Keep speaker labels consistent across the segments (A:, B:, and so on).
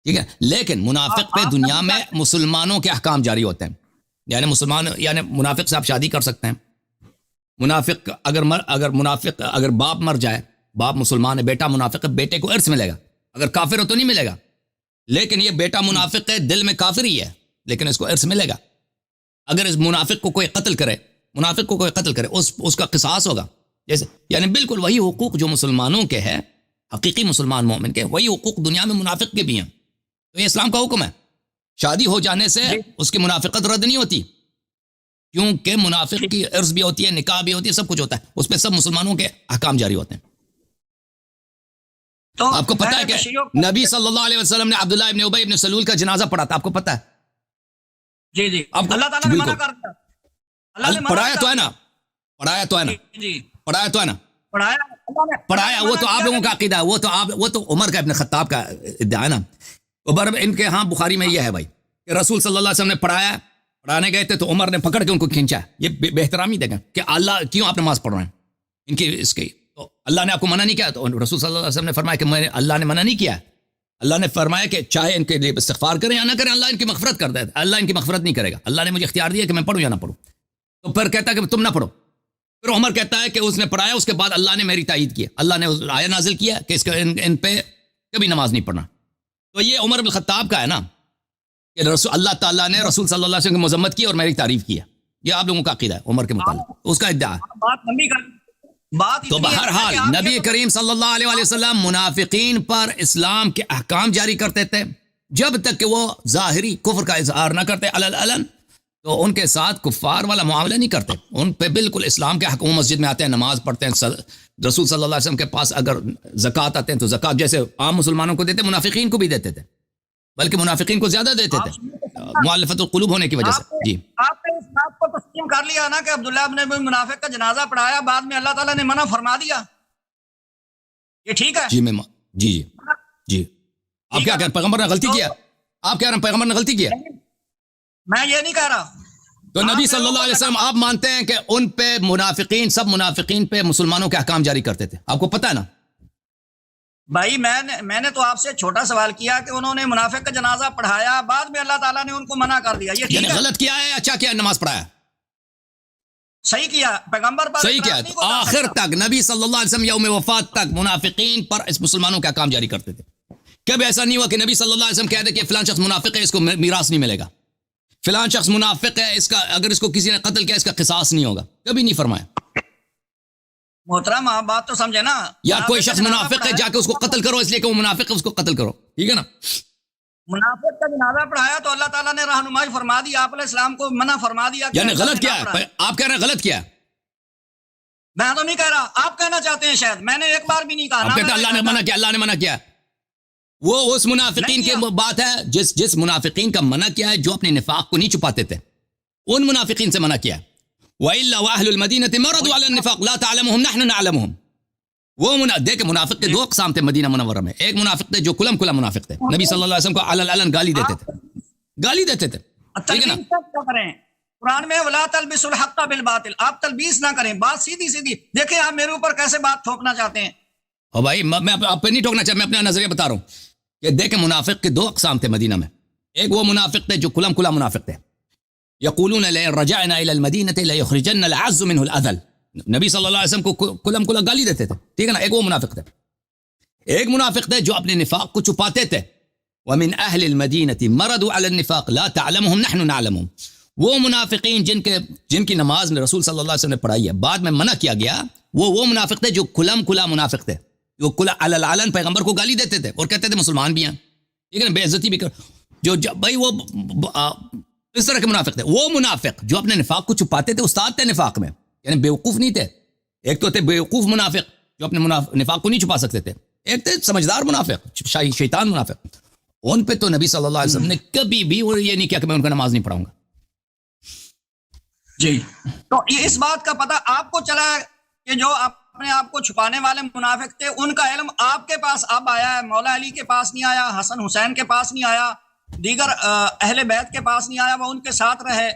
A: ٹھیک ہے، لیکن منافق پہ دنیا میں مسلمانوں کے احکام جاری ہوتے ہیں. یعنی منافق سے آپ شادی کر سکتے ہیں. منافق اگر باپ مر جائے، باپ مسلمان ہے، بیٹا منافق ہے، بیٹے کو ارث ملے گا. اگر کافر ہو تو نہیں ملے گا، لیکن یہ بیٹا منافق ہے، دل میں کافر ہی ہے، لیکن اس کو ارث ملے گا. اگر اس منافق کو کوئی قتل کرے، اس کا قصاص ہوگا. جیسے یعنی بالکل وہی حقوق جو مسلمانوں کے ہے، حقیقی مسلمان مومن کے، وہی حقوق دنیا میں منافق کے بھی ہیں. تو یہ اسلام کا حکم ہے. شادی ہو جانے سے اس کی منافقت رد نہیں ہوتی، کیونکہ منافق کی عرض بھی ہوتی ہے، نکاح بھی ہوتی ہے، سب کچھ ہوتا ہے، اس پہ سب مسلمانوں کے احکام جاری ہوتے ہیں.
B: تو
A: آپ کو پتا ہے کہ نبی صلی اللہ علیہ وسلم نے عبداللہ ابن ابی ابن سلول کا جنازہ پڑھا تھا، آپ کو پتا ہے؟
B: جی جی، اللہ تعالیٰ نے منع کر دیا.
A: پڑھایا تو ہے نا، پڑھایا وہ تو آپ لوگوں کا عقیدہ ہے، وہ تو عمر کا ابن خطاب کا ادعا ہے نا. ان کے ہاں بخاری میں یہ ہے بھائی کہ رسول صلی اللہ علیہ وسلم نے پڑھانے گئے تھے تو عمر نے پکڑ کے ان کو کھینچا. یہ بے احترامی دیکھیں کہ اللہ کیوں آپ نماز پڑھ رہے ہیں ان کی اس کی. تو اللہ نے آپ کو منع نہیں کیا، تو رسول صلی اللہ علیہ وسلم نے فرمایا کہ اللہ نے منع نہیں کیا. اللہ نے فرمایا کہ چاہے ان کے لیے استغفار کریں یا نہ کریں، اللہ ان کی مغفرت کر دے. اللہ ان کی مغفرت نہیں کرے گا. اللہ نے مجھے اختیار دیا کہ میں پڑھوں یا نہ پڑھوں. تو پھر کہتا ہے کہ تم نہ پڑھو. پھر عمر کہتا ہے کہ اس نے پڑھایا، اس کے بعد اللہ نے میری تائید کی، اللہ نے آیت نازل کیا کہ ان پہ کبھی نماز نہیں پڑھنا. تو یہ عمر بن خطاب کا ہے نا کہ اللہ تعالیٰ نے رسول صلی اللہ علیہ وسلم کی مذمت کی اور میری تعریف کی ہے. یہ آپ لوگوں کا عقیدہ ہے عمر کے متعلق، اس کا ادعا ہے. تو بہرحال نبی کریم صلی اللہ علیہ وسلم منافقین پر اسلام کے احکام جاری کرتے تھے جب تک کہ وہ ظاہری کفر کا اظہار نہ کرتے علن. تو ان کے ساتھ کفار والا معاملہ نہیں کرتے، ان پہ بالکل اسلام کے حکم. مسجد میں آتے ہیں، نماز پڑھتے ہیں، رسول صلی اللہ علیہ وسلم کے پاس اگر زکوٰۃ آتے ہیں تو زکوٰۃ جیسے عام مسلمانوں کو دیتے، منافقین کو بھی دیتے تھے، بلکہ منافقین کو زیادہ دیتے تھے مؤلفۃ القلوب ہونے کی وجہ سے. جی
B: آپ نے اس بات کو تسلیم کر لیا نا کہ عبداللہ ابن ابی منافق کا جنازہ پڑھایا، بعد میں اللہ تعالیٰ نے منع فرما دیا، یہ ٹھیک ہے؟
A: جی آپ کیا کہہ رہے ہیں؟ پیغمبر نے غلطی کیا؟ آپ کہہ رہے ہیں پیغمبر نے غلطی کیا؟
B: میں یہ نہیں کہہ رہا.
A: تو نبی صلی اللہ علیہ وسلم آپ مانتے ہیں کہ ان پہ سب منافقین پہ مسلمانوں کے احکام جاری کرتے تھے، آپ کو پتہ ہے نا
B: بھائی؟ میں نے تو آپ سے چھوٹا سوال کیا کہ انہوں نے منافق کا جنازہ پڑھایا، بعد میں اللہ تعالیٰ نے ان کو منع کر دیا، یہ ٹھیک ہے؟
A: غلط کیا ہے اچھا کیا نماز پڑھایا؟
B: صحیح کیا، پیغمبر پر
A: صحیح کیا. آخر تک نبی صلی اللہ علیہ وسلم یوم وفات تک منافقین پر اس مسلمانوں کے احکام جاری کرتے تھے. کبھی ایسا نہیں ہوا کہ نبی صلی اللہ علیہ وسلم کہہ دے کہ فلان شخص منافق ہے، اس کو میراث نہیں ملے گا، فلان شخص منافق ہے، اگر اس کو کسی نے قتل کیا اس کا قصاص نہیں ہوگا، کبھی نہیں فرمایا.
B: محترم آپ بات تو سمجھے نا،
A: یا کوئی شخص منافق ہے جا کے اس کو قتل کرو، اس لیے کہ وہ منافق ہے اس کو قتل کرو، ٹھیک ہے نا.
B: منافق کا جنازہ پڑھایا تو اللہ تعالیٰ نے رہنمائی فرما دی، آپ علیہ السلام کو منع فرما دیا.
A: یعنی غلط کیا ہے؟ آپ کہہ رہے ہیں غلط کیا ہے؟
B: میں تو نہیں کہہ رہا، آپ کہنا چاہتے ہیں شاید، میں نے ایک بار بھی نہیں کہا.
A: آپ کہتے ہیں اللہ نے منع کیا، اللہ نے منع کیا. وہ اس منافقین کی بات ہے جس منافقین کا منع کیا ہے جو اپنے نفاق کو نہیں چھپاتے تھے، ان منافقین سے منع کیا ہے. وَإِلَّا وَأَهْلُ الْمَدِينَةِ مَرَضُوا عَلَى النِّفَاقِ لَا تَعْلَمُهُمْ نَحْنُ نَعْلَمُهُمْ. وہ دیکھ منافق کے دو اقسام تھے مدینہ منورہ میں. ایک منافق تھے جو کلم منافق تھے، نبی صلی اللہ علیہ وسلم کو علن گالی دیتے تھے. ٹھیک ہے نا.
B: قرآن میں وَلَا تَلْبِسُوا الْحَقَّ بِالْبَاطِلِ، آپ تلبیس نہ کریں، بات سیدھی. دیکھیں آپ میرے اوپر کیسے بات ٹھوکنا چاہتے ہیں.
A: بھائی میں آپ پہ نہیں ٹھوکنا چاہتا، میں اپنا نظریہ بتا رہا ہوں کہ دیکھیں منافق کے دو اقسام تھے مدینہ میں. ایک وہ منافق تھے جو کلم منافق تھے، یقولون لئن رجعنا الى المدینة لیخرجن العز منه الاذل. نبی صلی اللہ علیہ وسلم کو کلم گالی دیتے تھے، ٹھیک ہے نا. ایک وہ منافق تھے. ایک منافق تھے جو اپنے نفاق کو چھپاتے تھے. ومن اہل المدینة مرضوا على النفاق لا تعلمهم نحن نعلمهم. وہ منافقین جن کی نماز میں رسول صلی اللہ علیہ وسلم نے پڑھائی ہے بعد میں منع کیا گیا، وہ منافق تھے جو کلم منافق تھے، جو علن پیغمبر کو گالی دیتے تھے اور کہتے تھے مسلمان بھی ہیں، ٹھیک ہے نا، بے عزتی بھی کر جو بھائی وہ اس طرح کے منافق تھے. وہ منافق جو اپنے نفاق کو چھپاتے تھے استاد تھے نفاق میں، یعنی بیوقوف نہیں تھے. ایک تو تھے بیوقوف منافق جو اپنے نفاق کو نہیں چھپا سکتے تھے، ایک تھے سمجھدار منافق، شیطان منافق. ان پہ تو نبی صلی اللہ علیہ وسلم نے کبھی بھی یہ نہیں کیا کہ میں ان کا نماز نہیں پڑھاؤں گا.
B: جی تو اس بات کا پتہ آپ کو چلا ہے کہ جو اپنے آپ کو چھپانے والے منافق تھے ان کا علم آپ کے پاس اب آیا ہے، مولا علی کے پاس نہیں آیا، حسن حسین کے پاس نہیں آیا، دیگر اہل بیت کے پاس نہیں آیا، وہ ان کے ساتھ رہے.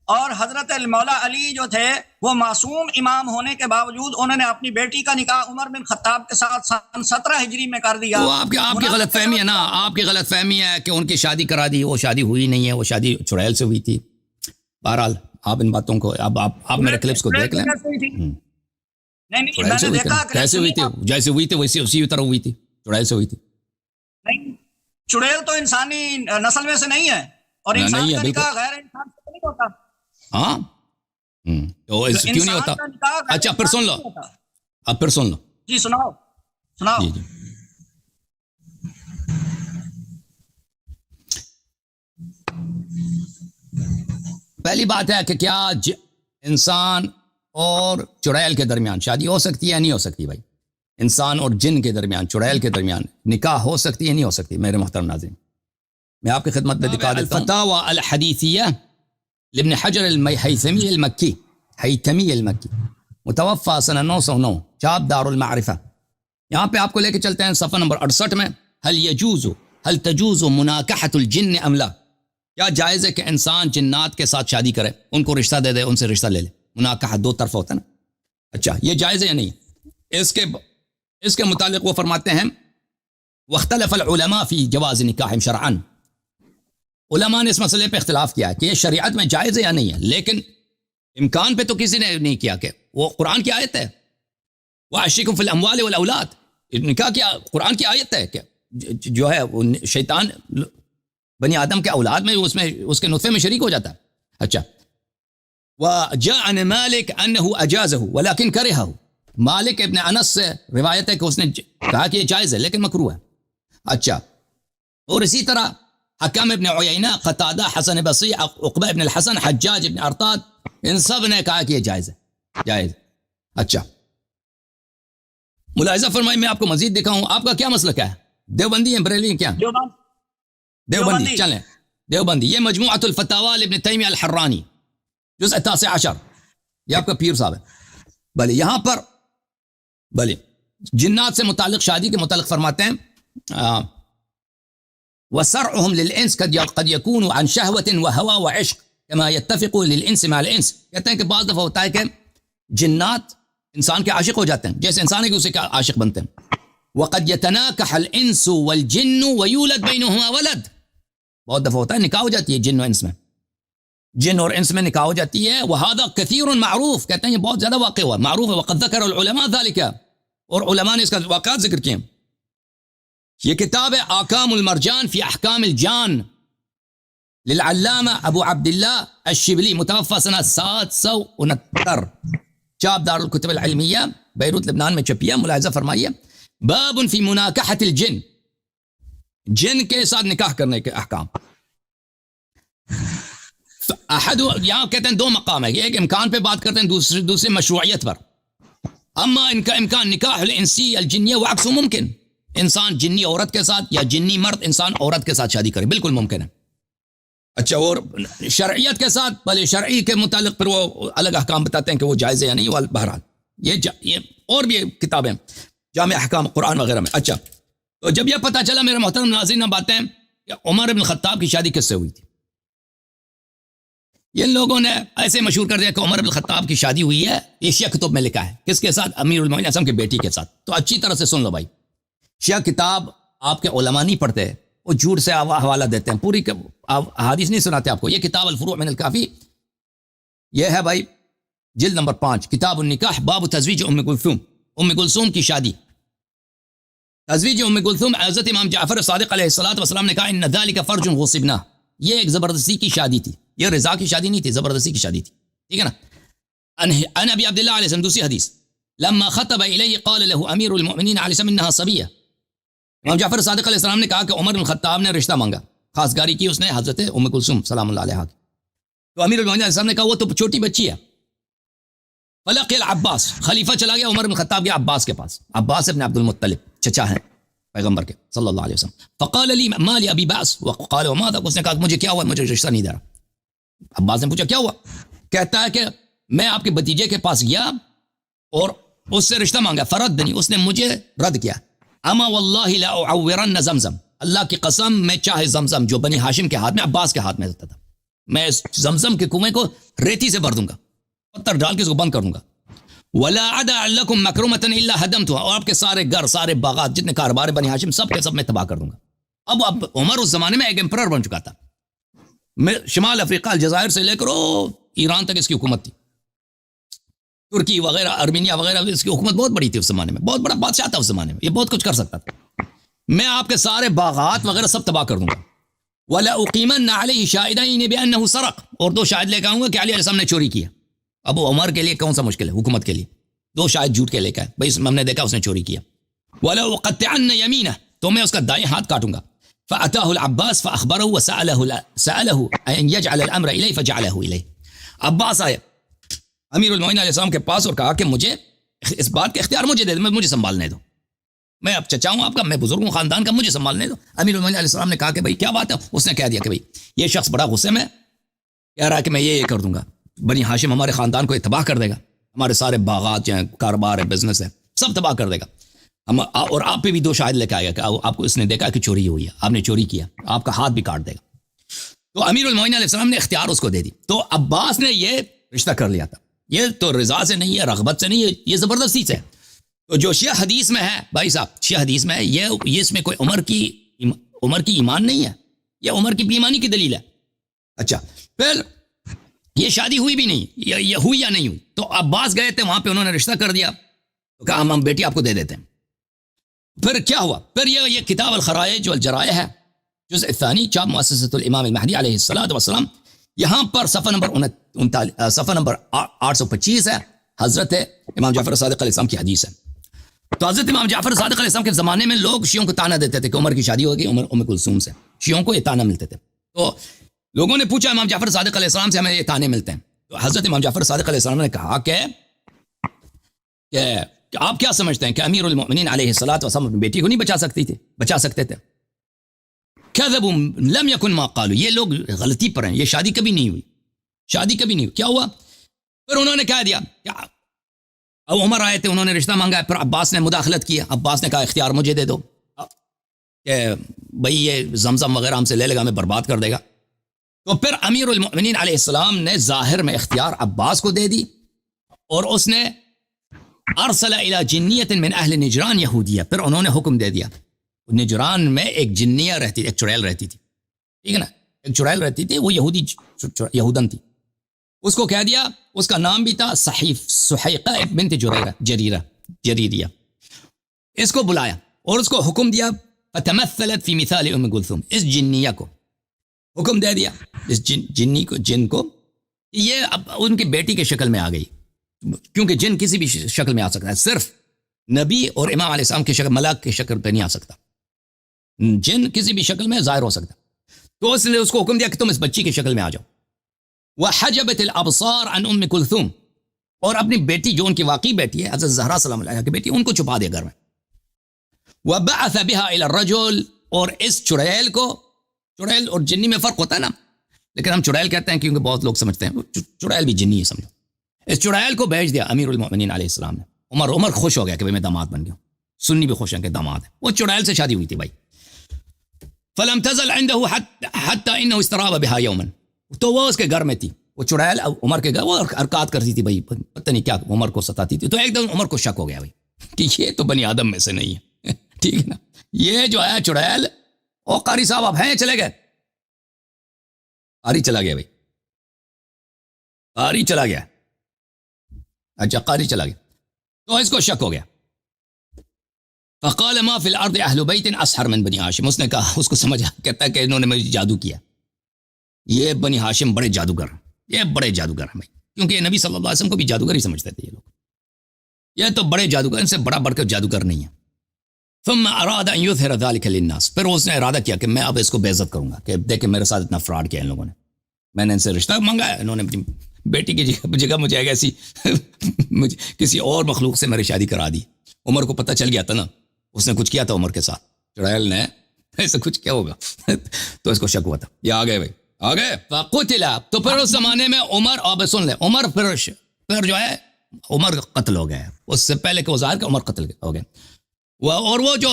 B: اور حضرت مولا علی جو تھے وہ معصوم امام ہونے کے باوجود انہوں نے اپنی بیٹی کا نکاح عمر بن خطاب کے ساتھ سن 17 ہجری میں کر دیا.
A: وہ آپ کی غلط فہمی ہے نا, آپ کی غلط فہمی ہے کہ ان کی شادی کرا دی. وہ شادی ہوئی نہیں ہے, وہ شادی چڑیل سے ہوئی تھی. بہرحال آپ ان باتوں کو اب آپ میرے کلپس کو دیکھ لیں. کیسے ہوئی تھی؟ جیسے ہوئی تھی ویسے اسی طرح ہوئی تھی, چڑیل سے ہوئی تھی.
B: نہیں, چڑیل تو انسانی نسل میں سے نہیں ہے, اور انسان کا نکاح غیر انسان سے نہیں ہوتا.
A: ہاں تو کیوں نہیں ہوتا؟ اچھا پھر سن لو, اب پھر سن لو.
B: جی سناؤ.
A: جی جی پہلی بات ہے کہ کیا انسان اور چڑیل کے درمیان شادی ہو سکتی ہے یا نہیں ہو سکتی؟ بھائی انسان اور جن کے درمیان, چڑیل کے درمیان نکاح ہو سکتی ہے نہیں ہو سکتی؟ میرے محترم ناظرین, میں آپ کی خدمت میں دکھا دیتا ہوں. الفتاوی الحدیثیہ لابن حجر الہیثمی المکی, متوفى سنہ 909, چاپ دار المعرفہ. یہاں پہ آپ کو لے کے چلتے ہیں صفحہ نمبر 68 میں. هل تجوز مناکحۃ الجن ام لا؟ کیا جائز ہے کہ انسان جنات کے ساتھ شادی کرے, ان کو رشتہ دے دے, ان سے رشتہ لے لے؟ مناکحہ دو طرف ہوتا ہے نا. اچھا یہ جائز ہے یا نہیں؟ اس کے متعلق وہ فرماتے ہیں واختلف العلماء فی جواز نکاح شرعا. علماء نے اس مسئلے پہ اختلاف کیا ہے کہ یہ شریعت میں جائز ہے یا نہیں ہے, لیکن امکان پہ تو کسی نے نہیں کیا. کہ وہ قرآن کی آیت ہے, وَأَشْرِكْهُمْ فِي الْأَمْوَالِ وَالْأَوْلَادِ, نکاح کی قرآن کی آیت ہے کہ جو ہے شیطان بنی آدم کے اولاد میں اس کے نطفے میں شریک ہو جاتا ہے. اچھا وَجَاءَ عَنْ مَالِكَ أَنَّهُ أَجَازَهُ وَلَكِنْ كَرِهَهُ, مالک ابن انس سے روایت ہے کہ اس نے کہا کہ یہ جائز ہے لیکن مکروہ ہے. اچھا اور اسی طرح حکم ابن عیینہ, قتادہ, حسن بصری, عقبہ ابن الحسن, حجاج ابن ارطاد, ان سب نے کہا کہ یہ جائز ہے, جائز. اچھا ملاحظہ فرمائیں, میں آپ کو مزید دکھاؤں. آپ کا کیا مسلک ہے؟ دیوبندی ہیں, بریلی ہیں, کیا دیوبندی؟ چلیں دیوبندی. یہ مجموعۃ الفتاوی لابن تیمیہ الحرانی, جزء 19, یہ آپ کا پیر صاحب ہے. بھلے یہاں پر بھلے جنات سے متعلق شادی کے متعلق فرماتے ہیں وَسَرْعُهُمْ لِلْإِنْسِ قَدْ يَكُونُ عَنْ شَهْوَةٍ وَهَوَى وَعِشْقٍ كَمَا يَتَّفِقُ لِلْإِنْسِ مع الْإِنْسِ. کہتے ہیں کہ بعض دفعہ ہوتا ہے کہ جنات انسان کے عاشق ہو جاتے ہیں, جیسے انسان ہے کہ اسے کا عاشق بنتے ہیں. وَقَدْ يَتَنَاكَحَ الْإِنْسُ وَالْجِنُّ وَيُولَدْ بَيْنُهُمَا وَلَدٌ. بہت دفعہ ہوتا ہے نکاح ہو جاتی ہے جن و انس میں, جن اور انس میں نکاح ہو جاتی ہے. وَهَذَا كَثِيرٌ معروف, کہتے ہیں یہ بہت زیادہ واقع ہوا, معروف ہے. وَقَدْ ذَكَرَ الْعُلَمَاء ذَلِكَ, اور علماء نے اس کا واقعات ذکر کیے. یہ کتاب ہے احکام المرجان فی احکام الجان للعلامہ ابو عبداللہ الشبلی, متوفى سنہ 769, چاپ دار الکتب العلمیہ, بیروت لبنان میں چھپیا. ملاحظہ فرمائیے, باب فی مناکحۃ الجن, جن کے ساتھ نکاح کرنے کے احکام. احد, یہاں کہتے ہیں دو مقام ہے, ایک امکان پہ بات کرتے ہیں, دوسرے مشروعیت پر. اما ان کا امکان نکاح الانسی الجنیہ وعکس ممکن, انسان جنی عورت کے ساتھ یا جنی مرد انسان عورت کے ساتھ شادی کرے, بالکل ممکن ہے. اچھا اور شرعیت کے ساتھ, بھلے شرعی کے متعلق پھر وہ الگ احکام بتاتے ہیں کہ وہ جائز ہے یا نہیں. بہرحال یہ اور بھی کتابیں جامع احکام قرآن وغیرہ میں. اچھا تو جب یہ پتہ چلا میرے محترم ناظرین باتیں کہ عمر بن الخطاب کی شادی کس سے ہوئی تھی, ان لوگوں نے ایسے مشہور کر دیا کہ عمر بن الخطاب کی شادی ہوئی ہے. یہ شیعہ کتب میں لکھا ہے, کس کے ساتھ؟ امیر المومنین اعظم کی بیٹی کے ساتھ. تو اچھی طرح سے سن لو بھائی, شیعہ کتاب آپ کے علماء نہیں پڑھتے, وہ جھوٹ سے حوالہ دیتے ہیں, پوری حدیث نہیں سناتے آپ کو. یہ کتاب الفروع من الکافی, یہ ہے بھائی جلد نمبر 5, کتاب النکاح, باب تزویج ام کلثوم کی شادی. تزویج ام کلثوم, حضرت امام جعفر صادق علیہ السلام نے کہا ان ذلک فرج غصبناہ, یہ ایک زبردستی کی شادی تھی, یہ رضا کی شادی نہیں تھی, زبردستی کی شادی تھی. ٹھیک ہے نا. ان ابی عبداللہ علیہ السلام, دوسری حدیث, لما خطب الیہ قال له امیر المؤمنین علیہ السلام انها صبیہ. امام جعفر صادق علیہ السلام نے کہا کہ عمر بن الخطاب نے رشتہ مانگا, خاصگاری کی اس نے حضرت ام کلثوم سلام اللہ علیہا کی. تو امیر المؤمنین علیہ السلام نے کہا وہ تو چھوٹی بچی ہے. فلقی العباس, خلیفہ چلا گیا عمر بن الخطاب کے عباس کے پاس. عباس ابن عبد المطلب, چچا ہیں پیغمبر کے صلی اللہ علیہ وسلم. فقال لی ما لی ابی باس وقال وماذا, اس نے کہا مجھے کیا ہوا, مجھے رشتہ نہیں دے رہا. عباس نے پوچھا کیا ہوا, کہتا ہے کہ میں آپ کے بھتیجے کے پاس گیا اور اس سے رشتہ مانگا, فردنی, اس نے مجھے رد کیا. اما واللہ لا اعورن زمزم, اللہ کی قسم میں چاہے زمزم جو بنی ہاشم کے ہاتھ میں, عباس کے ہاتھ میں ہوتا تھا, میں اس زمزم کے کنویں کو ریتی سے بھر دوں گا, پتھر ڈال کے اس کو بند کر دوں گا. ولا ادا لکم مکرمۃ الا ہدمتها, اور آپ کے سارے گھر, سارے باغات, جتنے کاروبار بنی ہاشم سب کے سب میں تباہ کر دوں گا. اب عمر اس زمانے میں ایک امپرر بن چکا تھا. شمال افریقہ الجزائر سے لے کر ایران تک اس کی حکومت تھی. ترکی وغیرہ, ارمینیا وغیرہ, اس کی حکومت بہت بڑی تھی اس زمانے میں, بہت بڑا بادشاہ تھا اس زمانے میں, یہ بہت کچھ کر سکتا تھا. میں آپ کے سارے باغات وغیرہ سب تباہ کر دوں گا. ولا اقیمن علیہ شاہدین بانہ سرق, اور 2 شاہد لے کے آؤں گا کہ علی علیہ السلام نے چوری کیا. اب عمر کے لیے کون سا مشکل ہے حکومت کے لیے, 2 شاہد جھوٹ کے لے کے آئے, بھائی ہم نے دیکھا اس نے چوری کیا. ولا اقطعن یمینہ, تو میں اس کا دائیں ہاتھ کاٹوں گا. فاتاه العباس فاخبره وساله ان يجعل الامر اليه فجعله اليه. عباس آئے امیر المومنین علیہ السلام کے پاس اور کہا کہ مجھے اس بات کا اختیار مجھے دے دو, مجھے سنبھالنے دو, میں اب چچا ہوں آپ کا, میں بزرگ ہوں خاندان کا, مجھے سنبھالنے دو. امیر المومنین علیہ السلام نے کہا کہ بھائی کیا بات ہے. اس نے کہہ دیا کہ بھئی یہ شخص بڑا غصے میں کہہ رہا ہے کہ میں یہ کر دوں گا, بنی ہاشم ہمارے خاندان کو تباہ کر دے گا, ہمارے سارے باغات جو ہیں, کاروبار ہے, بزنس ہے, سب تباہ کر دے گا. ہم اور آپ پہ بھی 2 شاہد لے کے آئے گا کہ آپ کو اس نے دیکھا کہ چوری ہوئی ہے, آپ نے چوری کیا, آپ کا ہاتھ بھی کاٹ دے گا. تو امیر المومنین علیہ السلام نے اختیار اس کو دے دی. تو عباس نے یہ رشتہ کر لیا تھا. یہ تو رضا سے نہیں ہے, رغبت سے نہیں ہے, یہ زبردستی سے. تو جو شیعہ حدیث میں ہے بھائی صاحب, شیعہ حدیث میں ہے, یہ اس میں کوئی عمر کی ایمان نہیں ہے, یہ عمر کی بیمانی کی دلیل ہے. اچھا, پھر یہ شادی ہوئی بھی نہیں, یہ ہوئی یا نہیں ہوئی. تو عباس گئے تھے وہاں پہ, انہوں نے رشتہ کر دیا, تو کہا ہم بیٹی آپ کو دے دیتے ہیں. پھر کیا ہوا, پھر یہ کتاب الخرائج والجرائع ہے, جزء الثانی, چاپ مؤسسۃ الامام المہدی علیہ السلام. یہاں پر صفحہ نمبر 825 ہے, حضرت امام جعفر صادق علیہ السلام کی حدیث ہے. تو حضرت امام جعفر صادق علیہ السلام کے زمانے میں لوگ شیعوں کو تانا دیتے تھے کہ عمر کی شادی ہوگی ام کلثوم سے, شیعوں کو یہ تانا ملتے تھے. تو لوگوں نے پوچھا امام جعفر صادق علیہ السلام سے, ہمیں یہ تانے ملتے ہیں. تو حضرت امام جعفر صادق علیہ السلام نے کہا کہ آپ کیا سمجھتے ہیں کہ امیر المؤمنین علیہ السلام اپنی بیٹی کو نہیں بچا سکتے تھے؟ کذبوا لم یکن ما قالوا, یہ لوگ غلطی پر ہیں, یہ شادی کبھی نہیں ہوئی, شادی کبھی نہیں ہوئی. کیا ہوا, پھر انہوں نے کہہ دیا, اب عمر آئے تھے, انہوں نے رشتہ مانگا, پھر عباس نے مداخلت کی. عباس نے کہا اختیار مجھے دے دو کہ بھئی یہ زمزم وغیرہ ہم سے لے لے گا, ہمیں برباد کر دے گا. تو پھر امیر المؤمنین علیہ السلام نے ظاہر میں اختیار عباس کو دے دی, اور اس نے ارسل الى جنیت من اہل نجران یہودیہ, پھر انہوں نے حکم دے دیا. نجران میں ایک جنیہ رہتی تھی, ایک چڑیل رہتی تھی, ٹھیک ہے نا, ایک چڑیل رہتی تھی, وہ یہودن تھی. اس کو کہہ دیا, اس کا نام بھی تھا سحیقہ بنت جریریہ. اس کو بلایا اور اس کو حکم دیا, فتمثلت فی مثال ام کلثوم, اس جنیہ کو حکم دے دیا, اس جن کو یہ اب ان کی بیٹی کی شکل میں آ گئی, کیونکہ جن کسی بھی شکل میں آ سکتا ہے, صرف نبی اور امام علیہ السلام کی شکل, ملک کی شکل پہ نہیں آ سکتا, جن کسی بھی شکل میں ظاہر ہو سکتا. تو اس نے اس کو حکم دیا کہ تم اس بچی کی شکل میں آ جاؤ. وحجبت الابصار عن ام کلثوم, اور اپنی بیٹی جو ان کی واقعی بیٹی ہے حضرت زہرا سلام علیہا کی بیٹی, ان کو چھپا دیا گھر میں. وبعث بها الى الرجل, اور اس چڑیل کو, چڑیل اور جنی میں فرق ہوتا ہے نا, لیکن ہم چڑیل کہتے ہیں کیونکہ بہت لوگ سمجھتے ہیں چڑیل بھی جنی ہے, سمجھو. اس چڑیل کو بھیج دیا امیر المؤمنین علیہ السلام نے. عمر خوش ہو گیا کہ میں داماد بن گیا, سنی بھی خوش ہیں کہ داماد ہے. وہ چڑیل سے شادی ہوئی تھی بھائی. فلم تزل عنده حتى انه استراب بها يوما, تو وہ اس کے گھر میں تھی, وہ چڑیل عمر کے گھر, وہ حرکات کرتی تھی بھائی, پتہ نہیں کیا عمر کو ستاتی تھی. تو ایک دم عمر کو شک ہو گیا بھائی کہ یہ تو بنی آدم میں سے نہیں ہے, ٹھیک ہے نا, یہ جو ہے چڑیل. او قاری صاحب آپ ہیں, چلے گئے, قاری چلا گیا بھائی, قاری چلا گیا. اچھا, قاری چلا گیا, تو اس کو شک ہو گیا. فقال ما فی الارض اہل بیت اسحر من بنی ہاشم, اس نے کہا, اس کو سمجھا, کہتا ہے کہ انہوں نے مجھے جادو کیا, یہ بنی ہاشم بڑے جادوگر, یہ بڑے جادوگر ہیں بھائی, کیونکہ یہ نبی صلی اللہ علیہ وسلم کو بھی جادوگر ہی سمجھتے تھے یہ لوگ, یہ تو بڑے جادوگر, ان سے بڑا بڑھ کر جادوگر نہیں ہے. ثم اراد ان یظہر ذلك للناس, پھر اس نے ارادہ کیا کہ میں اب اس کو بے عزت کروں گا, کہ دیکھیں میرے ساتھ اتنا فراڈ کیا ان لوگوں نے, میں نے ان سے رشتہ مانگا ہے, انہوں نے اپنی بیٹی کی جگہ مجھے ایسی مجھے کسی اور مخلوق سے میری شادی کرا دی. عمر کو پتہ چل گیا تھا نا, اس نے کچھ کیا تھا عمر کے ساتھ, چڑیل نے ایسا کچھ کیا ہوگا تو اس کو شک ہوا تھا. یہ آ گئے بھائی, آ گئے. فقتل, تو پھر اس زمانے میں عمر, اب سن لیں, عمر پھر جو ہے عمر قتل ہو گئے, اس سے پہلے کہ وہ ظاہر کہ عمر قتل ہو گئے. اور وہ جو,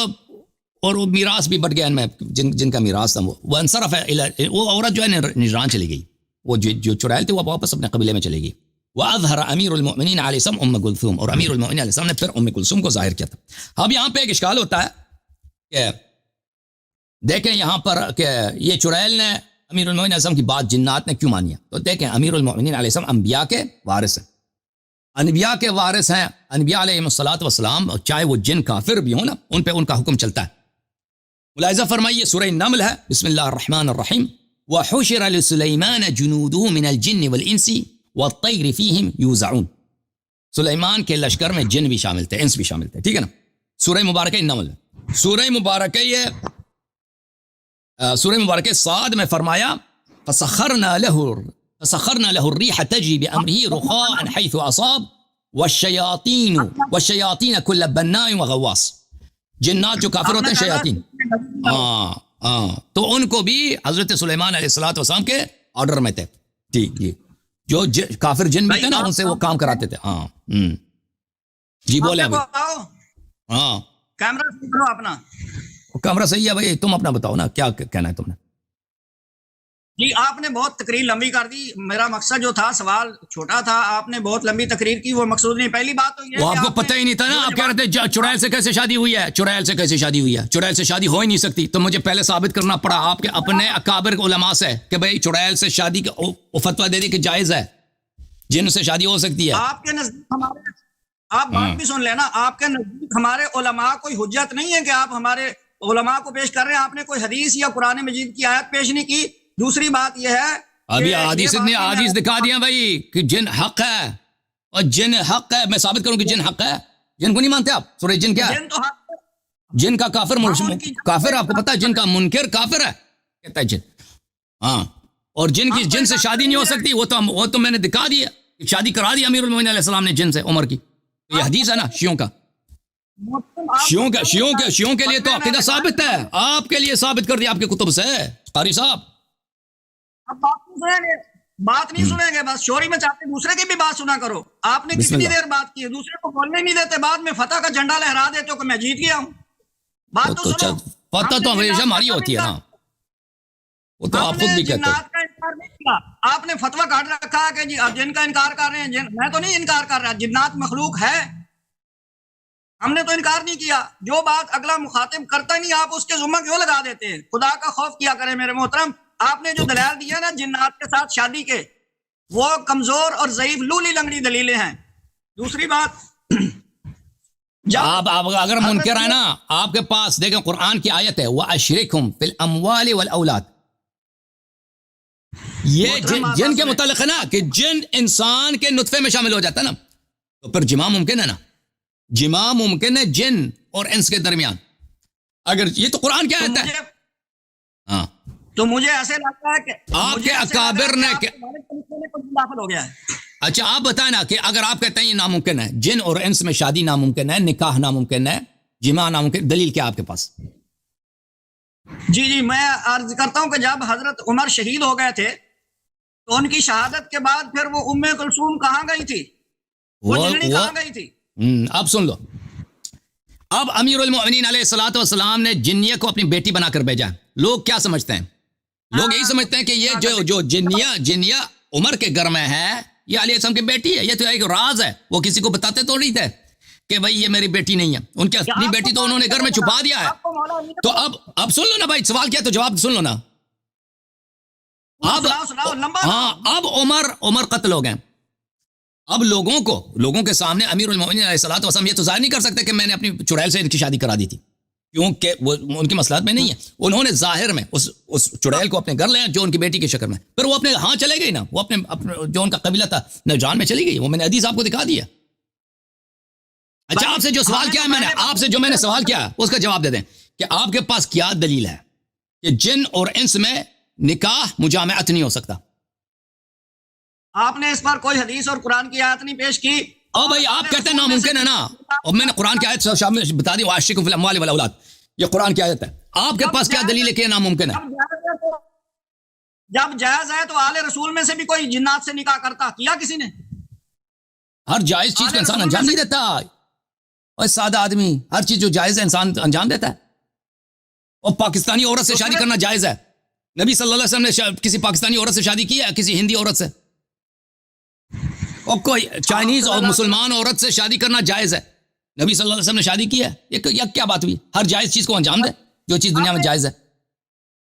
A: اور وہ میراث بھی بٹ گیا ان میں, جن کا میراث تھا, وہ انصرف ہے, وہ عورت جو ہے نجران چلی گئی, وہ جو چڑیل تھی وہ واپس اپنے قبیلے میں چلے گی. وَأَظْهَرَ أَمِيرُ الْمُؤْمِنِينَ عَلَيْهِ السَّلَامُ أُمَّ كُلْثُومَ, اور امیر المؤمنین علیہ السلام نے پھر ام کلثوم کو ظاہر کیا تھا. اب یہاں پہ ایک اشکال ہوتا ہے کہ دیکھیں یہاں پر کہ یہ چڑیل نے امیر المؤمنین علیہ السلام کی بات جنات نے کیوں مانی ہے. تو دیکھیں امیر المؤمنین علیہ السلام انبیاء کے وارث ہیں, انبیاء کے وارث ہیں. انبیاء علیہ الصلوۃ والسلام چاہے وہ جن کافر بھی ہوں نا, ان پہ ان کا حکم چلتا ہے. ملاحظہ فرمائیے سورہ نمل ہے, بسم اللہ الرحمن الرحیم. وحشر لسلیمان جنوده من الجن والانس والطیر فیہم یوزعون. سلیمان کے لشکر میں جن بھی شامل تھے, انس بھی شامل تھے, ٹھیک ہے نا. سورہ مبارکہ نمل, سورہ مبارکہ یہ سورہ مبارکہ صاد میں فرمایا فسخرنا له الريح تجري بأمره رخاء حيث أصاب والشياطين كل بناء وغواص. جنات جو کافر ہوتے ہیں شیاطین, تو ان کو بھی حضرت سلیمان علیہ الصلوۃ والسلام کے آرڈر میں تھے. ٹھیک, یہ جو کافر جن بھی تھے نا ان سے وہ کام کراتے تھے. جی بولے ابھی. ہاں
B: کیمرہ کرو اپنا.
A: کیمرہ صحیح ہے بھائی, تم اپنا بتاؤ نا کیا کہنا ہے تم نے.
B: جی آپ نے بہت تقریر لمبی کر دی. میرا مقصد جو تھا سوال چھوٹا تھا, آپ نے بہت لمبی تقریر کی, وہ مقصود نہیں. پہلی بات تو یہ
A: وہ آپ کو پتہ ہی نہیں تھا نا, آپ کہہ رہے تھے چڑیل سے کیسے شادی ہوئی ہے, چڑیل سے کیسے شادی ہوئی ہے, چڑیل سے شادی ہو ہی نہیں سکتی. تو مجھے پہلے ثابت کرنا پڑا آپ کے اپنے اکابر علماء سے کہ بھئی چڑیل سے شادی کا فتویٰ دے دی کہ جائز ہے, جن سے شادی ہو سکتی ہے.
B: آپ کے نزدیک ہمارے, آپ بات بھی سن لینا, آپ کے نزدیک ہمارے علماء کوئی حجت نہیں ہے کہ آپ ہمارے علماء کو پیش کر رہے ہیں. آپ نے کوئی حدیث یا قرآن مجید کی آیت پیش نہیں کی. دوسری بات یہ ہے
A: ابھی حدیث دکھا دیا بھائی کہ جن حق ہے, اور جن حق ہے, میں ثابت کروں کہ جن حق ہے. جن کو نہیں مانتے آپ؟ سورہ جن کیا ہے؟
B: جن تو حق ہے.
A: جن کا کافر کافر آپ کو پتا ہے, جن کا منکر کافر ہے کہتا ہے جن. ہاں, اور جن سے شادی نہیں ہو سکتی وہ تو میں نے دکھا دیا, شادی کرا دی امیر المومنین علیہ السلام نے جن سے, عمر کی. یہ حدیث ہے نا شیعوں کا. شیعوں کے لیے تو عقیدہ ثابت ہے, آپ کے لیے ثابت کر دیا آپ کے کتب سے قاری صاحب.
B: اب بات نہیں سنیں گے, بس شوری میں چاہتے دوسرے کی بھی بات سنا کرو. آپ نے کتنی دیر بات کی ہے, دوسرے کو بولنے نہیں دیتے, بعد میں فتح کا جھنڈا لہرا دیتے ہو کہ میں جیت گیا ہوں. بات تو سنو.
A: فتح تو ہمیشہ ہماری ہوتی ہے نا, وہ تو آپ خود بھی کہتے ہیں.
B: جنات کا انکار نہیں کیا, آپ نے فتویٰ کاٹ رکھا ہے کہ جی آپ جن کا انکار کر رہے ہیں. میں تو نہیں انکار کر رہا, جنات مخلوق ہے, ہم نے تو انکار نہیں کیا. جو بات اگلا مخاطب کرتا نہیں آپ اس کے ذمہ کیوں لگا دیتے ہیں؟ خدا کا خوف کیا کریں میرے محترم. آپ نے جو دلائل دیا نا جنات کے ساتھ شادی کے, وہ کمزور اور ضعیف لولی لنگڑی دلیلیں ہیں. دوسری بات,
A: آپ اگر منکر ہے نا, آپ کے پاس دیکھیں قرآن کی آیت ہے وَأَشْرِكْهُمْ فِي الْأَمْوَالِ وَالْأَوْلَادِ. یہ جن کے متعلق ہے نا کہ جن انسان کے نطفے میں شامل ہو جاتا ہے نا, تو پھر جماع ممکن ہے نا, جماع ممکن ہے جن اور انس کے درمیان. اگر یہ تو قرآن کی آیت ہے. ہاں,
B: تو مجھے ایسے لگتا ہے کہ
A: آپ کے اکابر نے
B: داخل ہو گیا ہے.
A: اچھا آپ بتائیں نا کہ اگر آپ کہتے ہیں یہ ناممکن ہے, جن اور انس میں شادی ناممکن ہے, نکاح ناممکن ہے, جماع ناممکن, دلیل کیا آپ کے پاس؟
B: جی میں عرض کرتا ہوں کہ جب حضرت عمر شہید ہو گئے تھے تو ان کی شہادت کے بعد پھر وہ ام کلثوم کہاں گئی تھی, وہ جننی کہاں گئی تھی؟
A: اب سن لو, اب امیر المؤمنین علیہ الصلوۃ والسلام نے جنیہ کو اپنی بیٹی بنا کر بھیجا. لوگ کیا سمجھتے ہیں؟ لوگ یہی سمجھتے ہیں کہ یہ جو جنیہ عمر کے گھر میں ہے, یہ علیہ السلام کی بیٹی ہے. یہ تو ایک راز ہے, وہ کسی کو بتاتے تو نہیں تھے کہ بھائی یہ میری بیٹی نہیں ہے. ان کی اپنی بیٹی تو انہوں نے گھر میں چھپا دیا ہے. تو اب سن لو نا بھائی, سوال کیا تو جواب سن لو نا. اب عمر قتل ہو گئے. اب لوگوں کے سامنے امیر المؤمنین علیہ الصلوۃ والسلام یہ تو ظاہر نہیں کر سکتے کہ میں نے اپنی چڑیل سے ان کی شادی کرا دی تھی, کیونکہ وہ ان کی مصلحت میں نہیں ہے. انہوں نے ظاہر میں اس چڑیل کو اپنے گھر لے جو ان کی بیٹی کی شکل میں, پھر وہ اپنے ہاں چلے گئی نا, وہ اپنے جو ان کا قبیلہ تھا نجران میں چلی گئی. وہ میں نے حدیث آپ کو دکھا دیا. اچھا آپ سے جو سوال کیا ہے میں نے سوال کیا اس کا جواب دے دیں کہ آپ کے پاس کیا دلیل ہے کہ جن اور انس میں نکاح مجامعت نہیں ہو سکتا؟
B: آپ نے اس پر کوئی حدیث اور قرآن کی آیت نہیں پیش کی.
A: بھائی آپ کہتے ہیں ناممکن ہے نا, اور میں نے قرآن کی آیت بتا دی وَأَشْرِكْهُمْ فِي الْأَمْوَالِ وَالْأَوْلَادِ, یہ قرآن کی آیت ہے. آپ کے پاس کیا دلیل ہے کہ یہ ناممکن ہے؟
B: جب جائز ہے تو آل رسول میں سے بھی کوئی جنات سے نکاح کرتا کیا کسی نے؟
A: ہر جائز چیز کو انسان انجام نہیں دیتا. اور سادہ آدمی ہر چیز جو جائز ہے انسان انجام دیتا ہے. اور پاکستانی عورت سے شادی کرنا جائز ہے, نبی صلی اللہ علیہ وسلم نے کسی پاکستانی عورت سے شادی کی ہے؟ کسی ہندی عورت سے؟ اور کوئی چائنیز اور مسلمان عورت سے شادی کرنا جائز ہے؟ نبی صلی اللہ علیہ وسلم نے شادی کی ہے؟ یہ کیا بات ہوئی؟ ہر جائز چیز کو انجام دے جو چیز دنیا میں جائز ہے.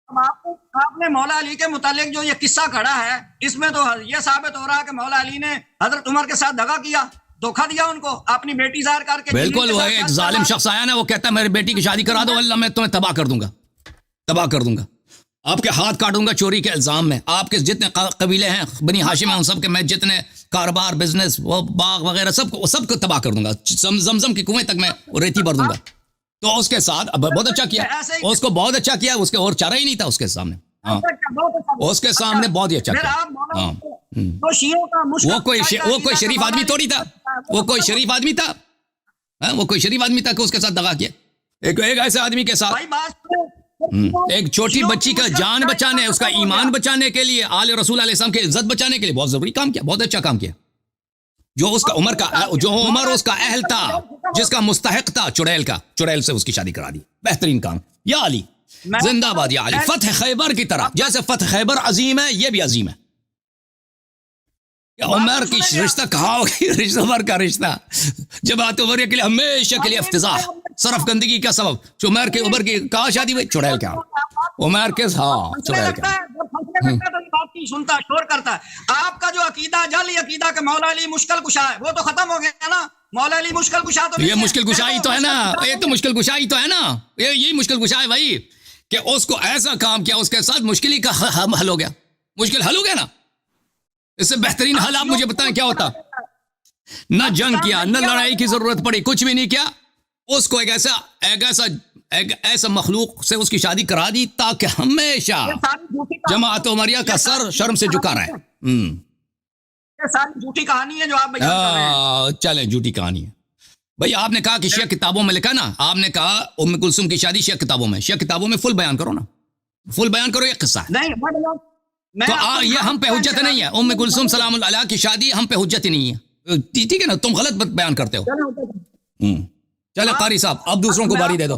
B: آپ نے مولا علی کے متعلق جو یہ قصہ کھڑا ہے اس میں تو یہ ثابت ہو رہا ہے کہ مولا علی نے حضرت عمر کے ساتھ دغا کیا، دھوکہ دیا ان کو اپنی بیٹی ظاہر کر کے.
A: بالکل، وہ ایک ظالم شخص آیا نا، وہ کہتا ہے میری بیٹی کی شادی کرا دو، اللہ میں تمہیں تباہ کر دوں گا، تباہ کر دوں گا، آپ کے ہاتھ کاٹوں گا چوری کے الزام میں. آپ کے جتنے قبیلے ہیں بنی ہاشم ہیں ان سب کے میں جتنے کاروبار بزنس وہ باغ وغیرہ سب کو تباہ کر دوں گا. زمزم کی کنویں تک میں ریتی بھر دوں گا. تو اس کے ساتھ بہت اچھا کیا، اس کو بہت اچھا کیا، اس کے اور چارہ ہی نہیں تھا اس کے سامنے. ہاں اس کے سامنے بہت ہی اچھا کیا. ہاں وہ کوئی شریف آدمی تو نہیں تھا، وہ کوئی شریف آدمی تھا، وہ کوئی شریف آدمی تھا کہ اس کے ساتھ دغا کیا. ایک ایسے آدمی کے ساتھ ایک چھوٹی بچی کا جان بچانے، اس کا ایمان بچانے کے لیے، آل رسول علیہ السلام کی عزت بچانے کے لیے بہت ضروری کام کیا، بہت اچھا کام کیا. جو عمر اس کا اہل تھا، جس کا مستحق تھا، چڑیل سے اس کی شادی کرا دی. بہترین کام. یا علی زندہ باد، یا علی. فتح خیبر کی طرح، جیسے فتح خیبر عظیم ہے یہ بھی عظیم ہے. عمر کی رشتہ کہا ہوگی، عمر کا رشتہ جماعت عمر کے لیے ہمیشہ کے لیے افتضاح، صرف گندگی کا سبب. عمر کی کہاں شادی ہوئی؟ چڑیل کا. عمر کے ہاں چڑیل کا.
B: بات نہیں سنتا، شور کرتا ہے. آپ کا جو عقیدہ جعلی عقیدہ کہ مولا علی مشکل کشا ہے وہ تو ختم ہو گیا نا. مولا علی مشکل کشا تو
A: یہ مشکل کشائی تو ہے نا، یہ تو مشکل کشائی تو ہے نا، یہی مشکل کشا ہے بھائی، کہ اس کو ایسا کام کیا اس کے ساتھ مشکل ہی کا حل ہو گیا. مشکل حل ہو گیا نا. اس سے بہترین حل آپ مجھے بتائیں کیا ہوتا؟ نہ جنگ کیا، نہ لڑائی کی ضرورت پڑی، کچھ بھی نہیں کیا. اس کو ایک ایسا مخلوق سے اس کی شادی کرا دی تاکہ ہمیشہ جماعت عمریہ کا سر شرم سے جھکا رہے.
B: یہ ساری جھوٹی کہانی ہے جو آپ بیان کر رہے ہیں.
A: چلیں جھوٹی کہانی ہے بھائی. آپ نے کہا کہ شیعہ کتابوں میں لکھا نا، آپ نے کہا ام کلثوم کی شادی شیعہ کتابوں میں، شیعہ کتابوں میں فل بیان کرو نا، فل بیان کرو. یہ قصہ ہے تو یہ ہم پہ حجت نہیں ہے. ام کلثوم سلام اللہ علیہ کی شادی ہم پہ حجت ہی نہیں ہے. ٹھیک ہے نا، تم غلط بیان کرتے ہو. چلے قاری صاحب اب دوسروں کو باری دے دو.